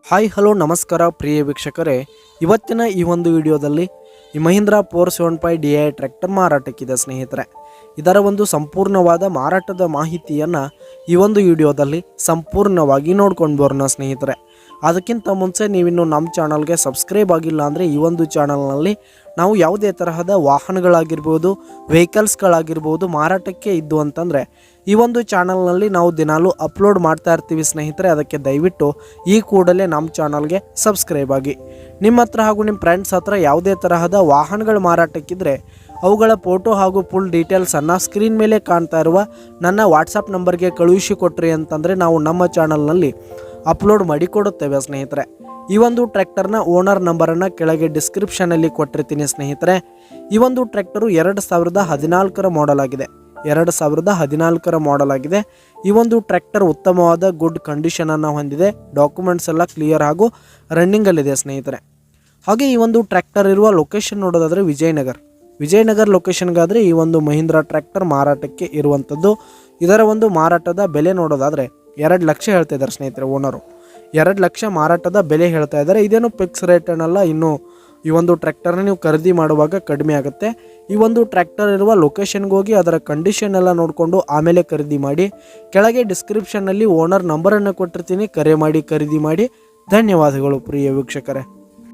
Hi hello ನಮಸ್ಕಾರ ಪ್ರಿಯ ವೀಕ್ಷಕರೇ, ಇವತ್ತಿನ ಈ ಒಂದು ವಿಡಿಯೋದಲ್ಲಿ ಈ ಮಹೀಂದ್ರಾ 475 DI ಟ್ರ್ಯಾಕ್ಟರ್ ಮಾರಾಟಕ್ಕಿದೆ ಸ್ನೇಹಿತರೆ. ಇದರ ಒಂದು ಸಂಪೂರ್ಣವಾದ ಮಾರಾಟದ ಮಾಹಿತಿಯನ್ನು ಈ ಒಂದು ವಿಡಿಯೋದಲ್ಲಿ ಸಂಪೂರ್ಣವಾಗಿ ನೋಡ್ಕೊಂಡು ಬರೋಣ ಸ್ನೇಹಿತರೆ. ಅದಕ್ಕಿಂತ ಮುಂಚೆ ನೀವಿನ್ನು ನಮ್ಮ ಚಾನಲ್ಗೆ ಸಬ್ಸ್ಕ್ರೈಬ್ ಆಗಿಲ್ಲ ಅಂದರೆ ಈ ಒಂದು ಚಾನಲ್ನಲ್ಲಿ ನಾವು ಯಾವುದೇ ತರಹದ ವಾಹನಗಳಾಗಿರ್ಬೋದು, ವೆಹಿಕಲ್ಸ್ಗಳಾಗಿರ್ಬೋದು ಮಾರಾಟಕ್ಕೆ ಇದ್ದು ಅಂತಂದರೆ ಈ ಒಂದು ಚಾನಲ್ನಲ್ಲಿ ನಾವು ದಿನಾಲೂ ಅಪ್ಲೋಡ್ ಮಾಡ್ತಾ ಇರ್ತೀವಿ ಸ್ನೇಹಿತರೆ. ಅದಕ್ಕೆ ದಯವಿಟ್ಟು ಈ ಕೂಡಲೇ ನಮ್ಮ ಚಾನಲ್ಗೆ ಸಬ್ಸ್ಕ್ರೈಬ್ ಆಗಿ. ನಿಮ್ಮ ಹತ್ರ ಹಾಗೂ ನಿಮ್ಮ ಫ್ರೆಂಡ್ಸ್ ಹತ್ರ ಯಾವುದೇ ತರಹದ ವಾಹನಗಳು ಮಾರಾಟಕ್ಕಿದ್ರೆ ಅವುಗಳ ಫೋಟೋ ಹಾಗೂ ಫುಲ್ ಡೀಟೇಲ್ಸನ್ನು ಸ್ಕ್ರೀನ್ ಮೇಲೆ ಕಾಣ್ತಾ ಇರುವ ನನ್ನ ವಾಟ್ಸಪ್ ನಂಬರ್ಗೆ ಕಳುಹಿಸಿ ಕೊಟ್ರಿ ಅಂತಂದರೆ ನಾವು ನಮ್ಮ ಚಾನಲ್ನಲ್ಲಿ ಅಪ್ಲೋಡ್ ಮಾಡಿ ಕೊಡುತ್ತೇವೆ ಸ್ನೇಹಿತರೆ. ಈ ಒಂದು ಟ್ರ್ಯಾಕ್ಟರ್ನ ಓನರ್ ನಂಬರನ್ನು ಕೆಳಗೆ ಡಿಸ್ಕ್ರಿಪ್ಷನಲ್ಲಿ ಕೊಟ್ಟಿರ್ತೀನಿ ಸ್ನೇಹಿತರೆ. ಈ ಒಂದು ಟ್ರ್ಯಾಕ್ಟರು 2014 ಮಾಡೆಲ್ ಆಗಿದೆ. 2014 ಮಾಡೆಲ್ ಆಗಿದೆ. ಈ ಒಂದು ಟ್ರ್ಯಾಕ್ಟರ್ ಉತ್ತಮವಾದ ಗುಡ್ ಕಂಡೀಷನನ್ನು ಹೊಂದಿದೆ. ಡಾಕ್ಯುಮೆಂಟ್ಸ್ ಎಲ್ಲ ಕ್ಲಿಯರ್ ಹಾಗೂ ರನ್ನಿಂಗಲ್ಲಿದೆ ಸ್ನೇಹಿತರೆ. ಹಾಗೆ ಈ ಒಂದು ಟ್ರ್ಯಾಕ್ಟರ್ ಇರುವ ಲೊಕೇಶನ್ ನೋಡೋದಾದರೆ ವಿಜಯನಗರ ಲೊಕೇಶನ್ಗಾದರೆ ಈ ಒಂದು ಮಹೀಂದ್ರಾ ಟ್ರ್ಯಾಕ್ಟರ್ ಮಾರಾಟಕ್ಕೆ ಇರುವಂಥದ್ದು. ಇದರ ಒಂದು ಮಾರಾಟದ ಬೆಲೆ ನೋಡೋದಾದರೆ 2 ಲಕ್ಷ ಹೇಳ್ತಾ ಇದ್ದಾರೆ ಸ್ನೇಹಿತರೆ. ಓನರು 2 ಲಕ್ಷ ಮಾರಾಟದ ಬೆಲೆ ಹೇಳ್ತಾ ಇದ್ದಾರೆ. ಇದೇನು ಫಿಕ್ಸ್ ರೇಟ್ ಅನ್ನಲ್ಲ. ಇನ್ನು ಈ ಒಂದು ಟ್ರ್ಯಾಕ್ಟರ್ನ ನೀವು ಖರೀದಿ ಮಾಡುವಾಗ ಕಡಿಮೆ ಆಗುತ್ತೆ. ಈ ಒಂದು ಟ್ರ್ಯಾಕ್ಟರ್ ಇರುವ ಲೊಕೇಶನ್ಗೆ ಹೋಗಿ ಅದರ ಕಂಡೀಷನ್ ಎಲ್ಲ ನೋಡಿಕೊಂಡು ಆಮೇಲೆ ಖರೀದಿ ಮಾಡಿ. ಕೆಳಗೆ ಡಿಸ್ಕ್ರಿಪ್ಷನ್ನಲ್ಲಿ ಓನರ್ ನಂಬರನ್ನು ಕೊಟ್ಟಿರ್ತೀನಿ, ಕರೆ ಮಾಡಿ ಖರೀದಿ ಮಾಡಿ. ಧನ್ಯವಾದಗಳು ಪ್ರಿಯ ವೀಕ್ಷಕರೇ.